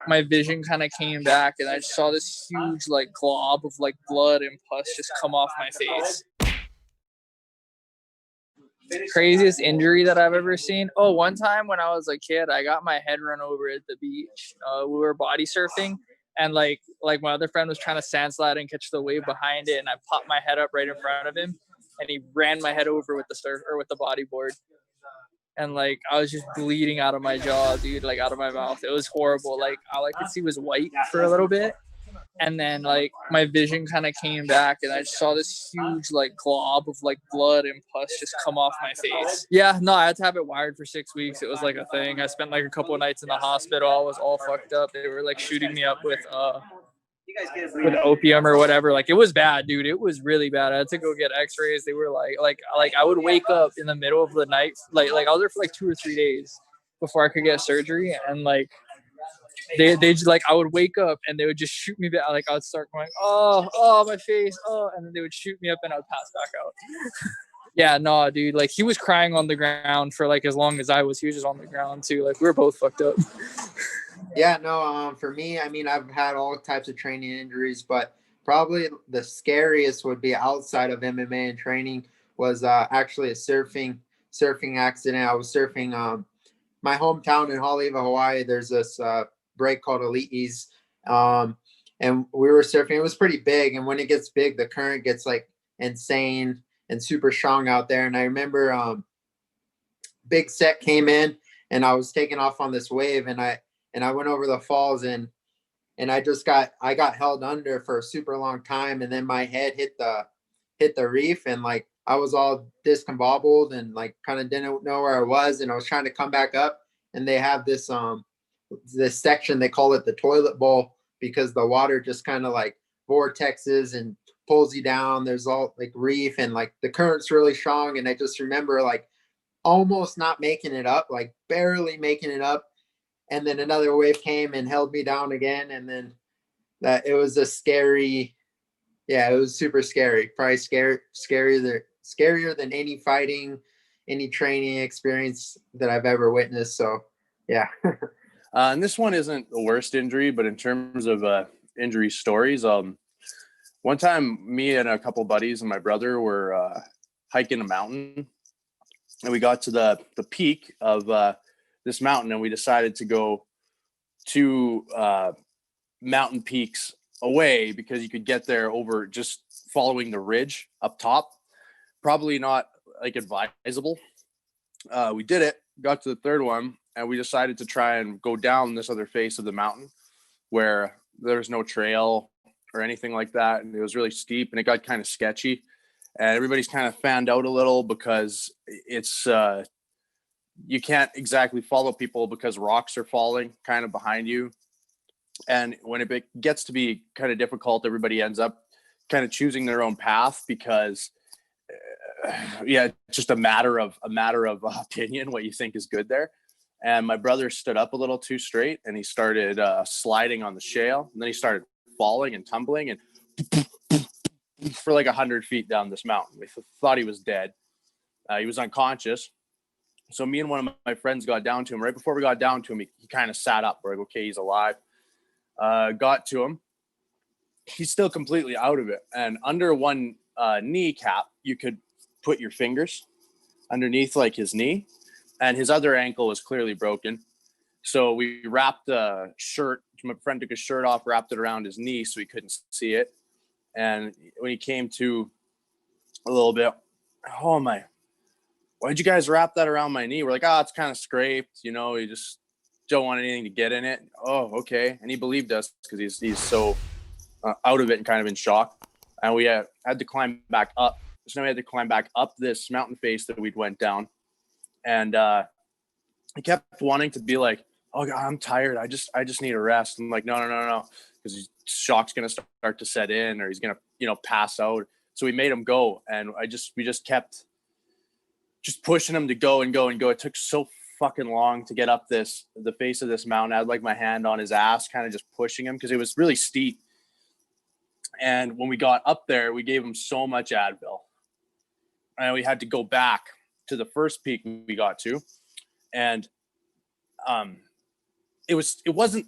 my vision kind of came back, and I just saw this huge like glob of like blood and pus just come off my face. Craziest injury that I've ever seen. Oh, one time when I was a kid, I got my head run over at the beach. We were body surfing, and like my other friend was trying to sand slide and catch the wave behind it, and I popped my head up right in front of him, and he ran my head over with the surf or with the bodyboard. And like I was just bleeding out of my jaw, dude, like out of my mouth. It was horrible. Like all I could see was white for a little bit. And then like my vision kind of came back, and I just saw this huge like glob of like blood and pus just come off my face. Yeah, no, I had to have it wired for 6 weeks. It was like a thing. I spent like a couple of nights in the hospital. I was all fucked up. They were like shooting me up with opium or whatever. Like it was bad, dude. It was really bad. I had to go get x-rays. They were like I would wake up in the middle of the night. Like I was there for like 2 or 3 days before I could get surgery. And like they just like I would wake up and they would just shoot me back. Like I would start going, oh my face, and then they would shoot me up and I would pass back out. Yeah, no, dude. Like he was crying on the ground for like as long as I was. He was just on the ground too. Like we were both fucked up. Yeah, no, for me, I mean, I've had all types of training injuries, but probably the scariest would be outside of MMA and training was actually a surfing accident. I was surfing my hometown in Haleiwa, Hawaii. There's this break called Elite Ease, and we were surfing. It was pretty big, and when it gets big, the current gets like insane and super strong out there. And I remember Big Set came in, and I was taking off on this wave, and I went over the falls, and I got held under for a super long time, and then my head hit the reef, and like I was all discombobulated and like kind of didn't know where I was, and I was trying to come back up, and they have this section, they call it the toilet bowl, because the water just kind of like vortexes and pulls you down. There's all like reef, and like the current's really strong, and I just remember like almost not making it up, like barely making it up. And then another wave came and held me down again. And then it was a scary, it was super scary. Probably scarier than any fighting, any training experience that I've ever witnessed. So, yeah. And this one isn't the worst injury, but in terms of injury stories, one time me and a couple buddies and my brother were hiking a mountain, and we got to the peak of this mountain, and we decided to go 2 mountain peaks away because you could get there over just following the ridge up top. Probably not like advisable. We did it, got to the 3rd one, and we decided to try and go down this other face of the mountain where there's no trail or anything like that, and it was really steep, and it got kind of sketchy, and everybody's kind of fanned out a little because it's you can't exactly follow people because rocks are falling kind of behind you. And when it gets to be kind of difficult, everybody ends up kind of choosing their own path because it's just a matter of opinion, what you think is good there. And my brother stood up a little too straight, and he started sliding on the shale, and then he started falling and tumbling and for like 100 feet down this mountain. We thought he was dead. He was unconscious. So me and one of my friends got down to him. Right before we got down to him, he kind of sat up. We're like, okay, he's alive. Got to him. He's still completely out of it. And under one kneecap, you could put your fingers underneath like his knee. And his other ankle was clearly broken. So we wrapped a shirt. My friend took his shirt off, wrapped it around his knee so he couldn't see it. And when he came to a little bit, oh my, why'd you guys wrap that around my knee? We're like, it's kind of scraped, you just don't want anything to get in it. Oh, okay. And he believed us because he's so out of it and kind of in shock. And we had to climb back up. So now we had to climb back up this mountain face that we'd went down. And he kept wanting to be like, oh God, I'm tired. I just need a rest. I'm like, no. Because shock's going to start to set in, or he's going to, pass out. So we made him go. And we just kept just pushing him to go and go and go. It took so fucking long to get up the face of this mountain. I had like my hand on his ass, kind of just pushing him because it was really steep. And when we got up there, we gave him so much Advil, and we had to go back to the first peak we got to. And it wasn't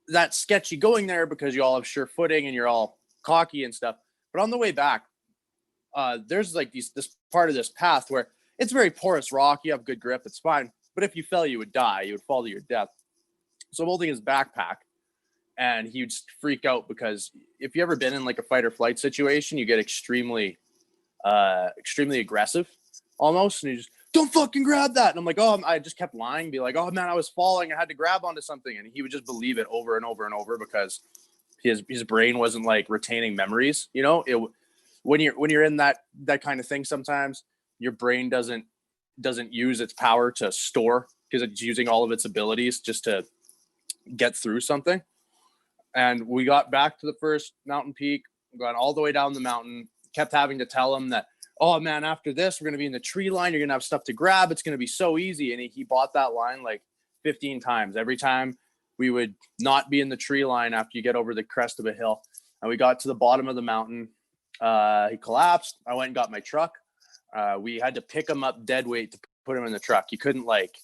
that's sketchy going there because you all have sure footing and you're all cocky and stuff. But on the way back, there's like this part of this path where it's very porous rock. You have good grip. It's fine. But if you fell, you would die. You would fall to your death. So I'm holding his backpack, and he would just freak out because if you ever been in like a fight or flight situation, you get extremely aggressive almost. And he just, don't fucking grab that. And I'm like, oh, I just kept lying, be like, oh man, I was falling. I had to grab onto something. And he would just believe it over and over and over because his brain wasn't like retaining memories. You know, when you're in that kind of thing, sometimes your brain doesn't use its power to store because it's using all of its abilities just to get through something. And we got back to the first mountain peak, got all the way down the mountain, kept having to tell him that, oh man, after this, we're going to be in the tree line. You're going to have stuff to grab. It's going to be so easy. And he bought that line like 15 times. Every time we would not be in the tree line after you get over the crest of a hill. And we got to the bottom of the mountain. He collapsed. I went and got my truck. We had to pick him up dead weight to put him in the truck. He couldn't like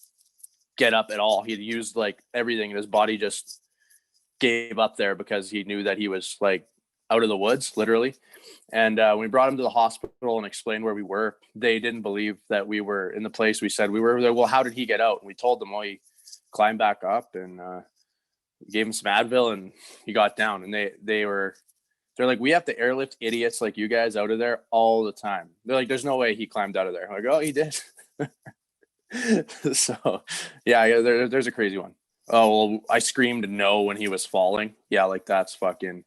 get up at all. He'd used like everything, and his body just gave up there because he knew that he was like out of the woods, literally. And when we brought him to the hospital and explained where we were, they didn't believe that we were in the place we said we were. Well, how did he get out? And we told them, well, he climbed back up, and gave him some Advil, and he got down. And they're like, we have to airlift idiots like you guys out of there all the time. They're like, there's no way he climbed out of there. I'm like, oh, he did. So yeah, there's a crazy one. Oh, well, I screamed no when he was falling. Yeah, like that's fucking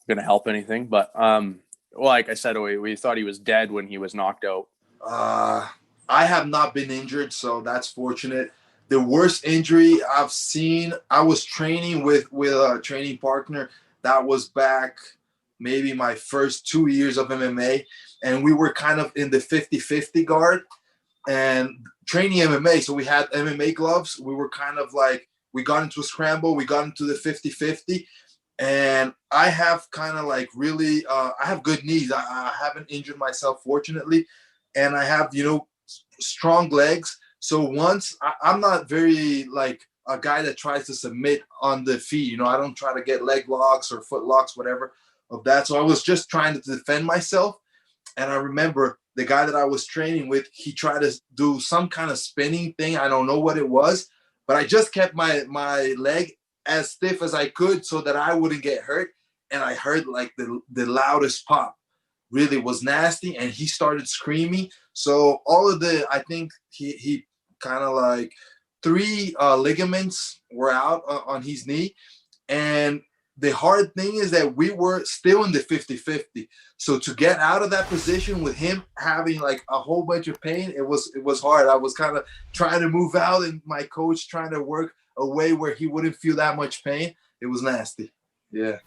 gonna help anything. But well, like I said, we thought he was dead when he was knocked out. I have not been injured, so that's fortunate. The worst injury I've seen, I was training with a training partner. That was back maybe my first 2 years of MMA, and we were kind of in the 50-50 guard and training MMA. So we had MMA gloves. We were kind of like, we got into a scramble. We got into the 50-50. And I have kind of like really, I have good knees. I haven't injured myself, fortunately. And I have, strong legs. So once, I'm not very like a guy that tries to submit on the feet. I don't try to get leg locks or foot locks, whatever of that. So I was just trying to defend myself. And I remember the guy that I was training with, he tried to do some kind of spinning thing. I don't know what it was, but I just kept my leg as stiff as I could so that I wouldn't get hurt. And I heard like the loudest pop. Really was nasty. And he started screaming. So I think he kind of like 3 ligaments were out on his knee. And the hard thing is that we were still in the 50-50. So to get out of that position with him having like a whole bunch of pain, it was hard. I was kind of trying to move out and my coach trying to work a way where he wouldn't feel that much pain. It was nasty. Yeah.